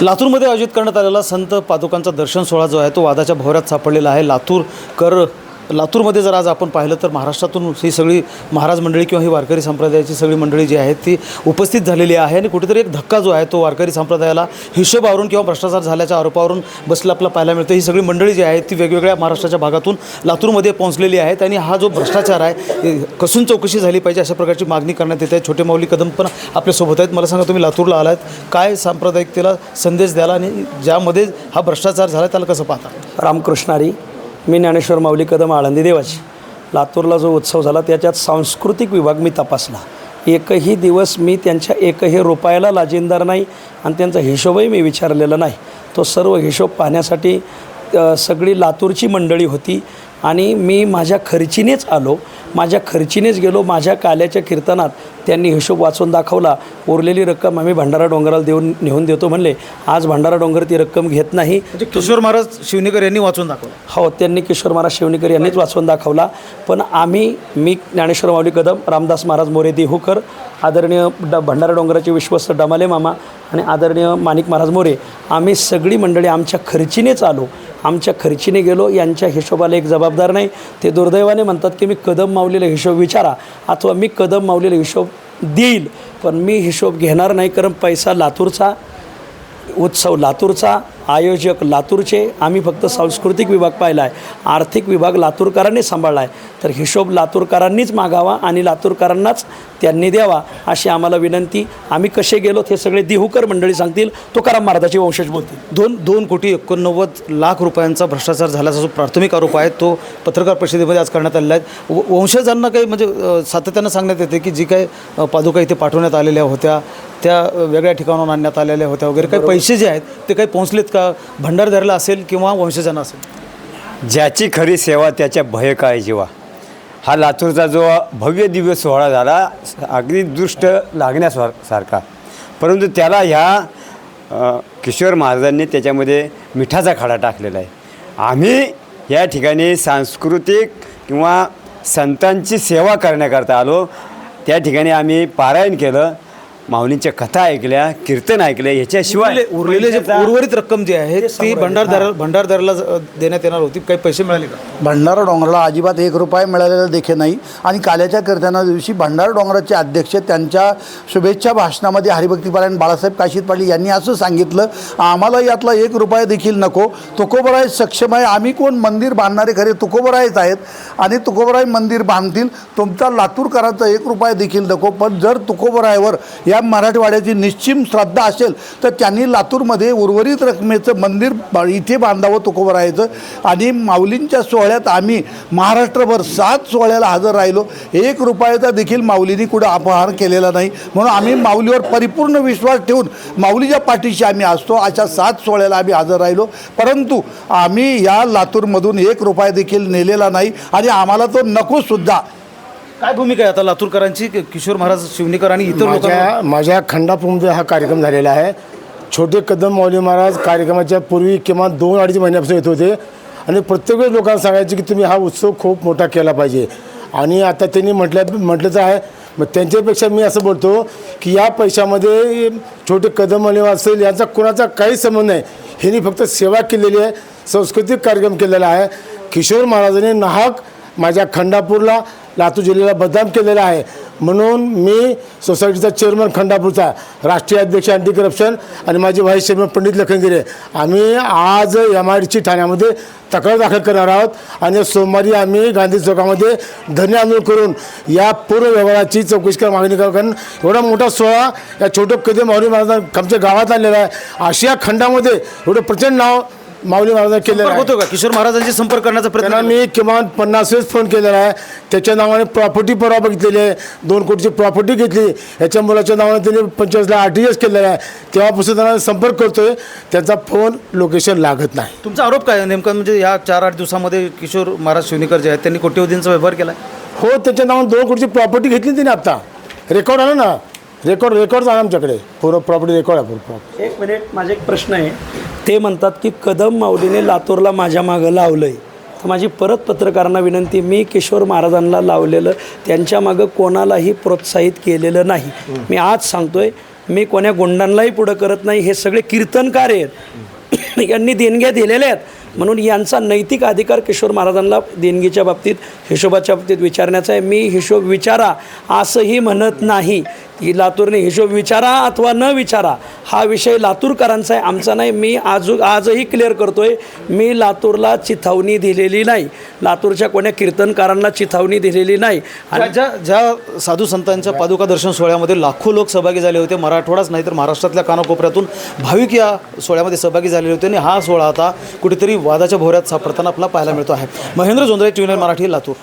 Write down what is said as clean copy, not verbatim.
लातूरमध्ये आयोजित करण्यात आलेला संत पादुकांचा दर्शन सोहळा जो आहे तो वादाच्या भोवऱ्यात सापडलेला आहे। लातूरमध्ये जर आज आपण पाहिलं तर महाराष्ट्रातून ही सगळी महाराज मंडळी किंवा ही वारकरी संप्रदायाची सगळी मंडळी जी आहेत ती उपस्थित झालेली आहे आणि कुठेतरी एक धक्का जो आहे तो वारकरी संप्रदायाला हिशोबावरून किंवा भ्रष्टाचार झाल्याच्या आरोपावरून बसला आपला पाहायला मिळतं। ही सगळी मंडळी जी आहेत ती वेगवेगळ्या महाराष्ट्राच्या भागातून लातूरमध्ये पोहोचलेली आहेत आणि हा जो भ्रष्टाचार आहे कसून चौकशी झाली पाहिजे अशा प्रकारची मागणी करण्यात येते। छोटे माऊली कदम पण आपल्यासोबत आहेत। मला सांगा, तुम्ही लातूरला आलात, काय सांप्रदायिकतेला संदेश द्याला आणि ज्यामध्ये हा भ्रष्टाचार झाला त्याला कसं पाहता? रामकृष्णारी, मी ज्ञानेश्वर माऊली कदम आळंदी देवाची। लातूरला जो उत्सव झाला त्याच्यात सांस्कृतिक विभाग मी तपासला। एकही दिवस मी त्यांच्या एकही रुपयाला लाजिनदार नाही आणि त्यांचा हिशोबही मी विचारलेला नाही। तो सर्व हिशोब पाहण्यासाठी सगळी लातूरची मंडळी होती आणि मी माझ्या खर्चीनेच आलो, माझ्या खर्चीनेच गेलो। माझ्या काल्याच्या कीर्तनात त्यांनी हिशोब वाचून दाखवला। उरलेली रक्कम आम्ही भंडारा डोंगराला नेऊन देतो म्हणले। आज भंडारा डोंगर ती रक्कम घेत नाही। म्हणजे किशोर महाराज शिवनेकर यांनी वाचून दाखवलं? हो, त्यांनी किशोर महाराज शिवनेकर यांनीच वाचून दाखवला। पण मी ज्ञानेश्वर माऊली कदम, रामदास महाराज मोरे देहूकर, आदरणीय भंडारा डोंगराचे विश्वस्त डमाले मामा आणि आदरणीय माणिक महाराज मोरे, आम्ही सगळी मंडळी आमच्या खर्चीनेच आलो, आमच्या खर्चीने गेलो। यांच्या हिशोबाला एक जबाबदार नाही। ते दुर्दैवाने म्हणतात की मी कदम माऊलीला हिशोब विचारा अथवा मी कदम माऊलीला हिशोब देईल, पण मी हिशोब घेणार नाही। कारण पैसा लातूरचा, उत्सव लातूरचा, आयोजक लातूरचे, आम्ही फक्त सांस्कृतिक विभाग पाहिला आहे, आर्थिक विभाग लातूरकरांनी सांभाळला आहे। तर हिशोब लातूरकरांनीच मागावा आणि लातूरकरांनाच त्यांनी द्यावा अशी आम्हाला विनंती। आम्ही कसे गेलो हे सगळे देहूकर मंडळी सांगतील, तुकाराम महाराजाचे वंशज बोलतील। 2,89,00,000 रुपयांचा भ्रष्टाचार झाल्याचा जो प्राथमिक आरोप आहे तो पत्रकार परिषदेमध्ये आज करण्यात आलेला आहे। वंशजांना काही म्हणजे सातत्यानं सांगण्यात येते की जी काही पादुका इथे पाठवण्यात आलेल्या होत्या त्या वेगळ्या ठिकाणाहून आणण्यात आलेल्या होत्या वगैरे, काही पैसे जे आहेत ते काही पोहोचलेत का भंडारदाराला असेल किंवा वंशजांना असेल? ज्याची खरी सेवा त्याच्या भय काय जीवा, हा लातूरचा जो भव्य दिव्य सोहळा झाला अगदी दृष्ट लागण्यासारखा, परंतु त्याला ह्या किशोर महाराजांनी त्याच्यामध्ये मिठाचा खडा टाकलेला आहे। आम्ही या ठिकाणी सांस्कृतिक किंवा संतांची सेवा करण्याकरता आलो। त्या ठिकाणी आम्ही पारायण केलं, माऊलींच्या कथा ऐकल्या, कीर्तन ऐकले, ह्याच्याशिवाय उरलेले जे उर्वरित रक्कम जी आहे ती भंडारदाराला देण्यात येणार होती। काही पैसे मिळाले का? भंडारा डोंगराला अजिबात 1 रुपया मिळालेला देखील नाही। आणि काल्याच्या कीर्तना दिवशी भंडारा डोंगराचे अध्यक्ष त्यांच्या शुभेच्छा भाषणामध्ये हरिभक्तीपरायण बाळासाहेब काशीद पाटील यांनी असं सांगितलं, आम्हाला यातला 1 रुपया देखील नको, तुकोबराय सक्षम आहे, आम्ही कोण मंदिर बांधणारे खरे तुकोबरायच आहेत आणि तुकोबराय मंदिर बांधतील, तुमचा लातूरकरांचा 1 रुपया देखील नको। पण जर तुकोबरायवर या मराठवाड्याची निश्चिम श्रद्धा असेल तर त्यांनी लातूरमध्ये उर्वरित रकमेचं मंदिर इथे बांधावं तुकोबरायचं। आणि माऊलींच्या सोहळ्यात आम्ही महाराष्ट्रभर 7 सोहळ्याला हजर राहिलो, 1 रुपयाचा देखील माऊलींनी कुठं अपहार केलेला नाही। म्हणून आम्ही माऊलीवर परिपूर्ण विश्वास ठेवून माऊलीच्या पाठीशी आम्ही असतो। अशा 7 सोहळ्याला आम्ही हजर राहिलो, परंतु आम्ही या लातूरमधून 1 रुपया देखील नेलेला नाही आणि आम्हाला तो नकोसुद्धा। काय भूमिका आहे आता लातूरकरांची? किशोर महाराज शिवनेकर आणि इतर लोकांना माझ्या खंडापूरमध्ये हा कार्यक्रम झालेला आहे। छोटे कदम माऊली महाराज कार्यक्रमाच्या पूर्वी किमान 2-2.5 महिन्यापासून येत होते आणि प्रत्येक वेळेस लोकांना सांगायचे की तुम्ही हा उत्सव खूप मोठा केला पाहिजे। आणि आता त्यांनी म्हटलंच आहे, मग त्यांच्यापेक्षा मी असं बोलतो की या पैशामध्ये छोटे कदम माऊली असेल यांचा कोणाचा काही संबंध नाही। ह्यांनी फक्त सेवा केलेली आहे, सांस्कृतिक कार्यक्रम केलेला आहे। किशोर महाराजांनी नाहक माझ्या खंडापूरला, लातूर जिल्ह्याला बदनाम केलेला आहे। म्हणून मी सोसायटीचा चेअरमन खंडापूरचा, राष्ट्रीय अध्यक्ष अँटी करप्शन आणि माझे व्हाईस चेअरमन पंडित लखनगिरे, आम्ही आज MIDC ठाण्यामध्ये तक्रार दाखल करणार आहोत आणि सोमवारी आम्ही गांधी चौकामध्ये धरणे आंदोलन करून या पूर्ण व्यवहाराची चौकशी कर मागणी करू। कारण एवढा मोठा सोहळा या छोटं कदम माऊली महाराजांना आमच्या गावात आणलेला आहे। आशिया खंडामध्ये एवढं प्रचंड नाव माऊली महाराजांना केलेला होतो का? किशोर महाराजांची संपर्क करण्याचा प्रयत्न मी किमान 50 वेळेस फोन केलेला आहे। त्याच्या नावाने प्रॉपर्टी परवा बघितलेली आहे, 2 कोटीची प्रॉपर्टी घेतली, ह्याच्या मुलाच्या नावाने त्यांनी 25 लाख RTGS केलेला आहे। तेव्हापासून त्यांना संपर्क करतोय, त्यांचा फोन लोकेशन लागत नाही। तुमचा आरोप काय नेमका? म्हणजे या 4-8 दिवसामध्ये किशोर महाराज शिवनेकर जे आहेत त्यांनी कोट्यवधींचा व्यवहार केला? हो, त्याच्या नावाने 2 कोटीची प्रॉपर्टी घेतली त्यांनी। आता रेकॉर्ड आलं ना, रेकॉर्ड आहे आमच्याकडे, पूर्ण प्रॉपर्टी रेकॉर्ड आहे पूर्ण। 1 मिनिट, माझा एक प्रश्न आहे। ते म्हणतात की कदम माऊलीने लातूरला माझ्या मागं लावलं आहे, तर माझी परत पत्रकारांना विनंती, मी किशोर महाराजांना लावलेलं त्यांच्या मागं कोणालाही प्रोत्साहित केलेलं नाही। मी आज सांगतोय, मी कोण्या गुंडांनाही पुढं करत नाही. हे सगळे कीर्तनकार आहेत यांनी देणग्या दिलेल्या आहेत म्हणून यांचा नैतिक अधिकार किशोर महाराजांना देणगीच्या बाबतीत हिशोबाच्या बाबतीत विचारण्याचा आहे. मी हिशोब विचारा असंही म्हणत नाही की लातूरने हिशोब विचारा अथवा न विचारा हा विषय लातूरकरांचा आहे, आमचा नाही. मी आजही क्लिअर करतो आहे, मी लातूरला चिथावणी दिलेली नाही, लातूरच्या कोण्या कीर्तनकारांना चिथावणी दिलेली नाही. आणि ज्या साधू संतांच्या पादुका दर्शन सोहळ्यामध्ये लाखो लोक सहभागी झाले होते, मराठवाडाच नाही तर महाराष्ट्रातल्या कानाकोपऱ्यातून भाविक या सोहळ्यामध्ये सहभागी झालेले होते आणि हा सोहळा आता कुठेतरी वादाच्या भोवऱ्यात सापडताना आपल्याला पाहायला मिळतो आहे. महेंद्र जोंधळे, TVN मराठी, लातूर.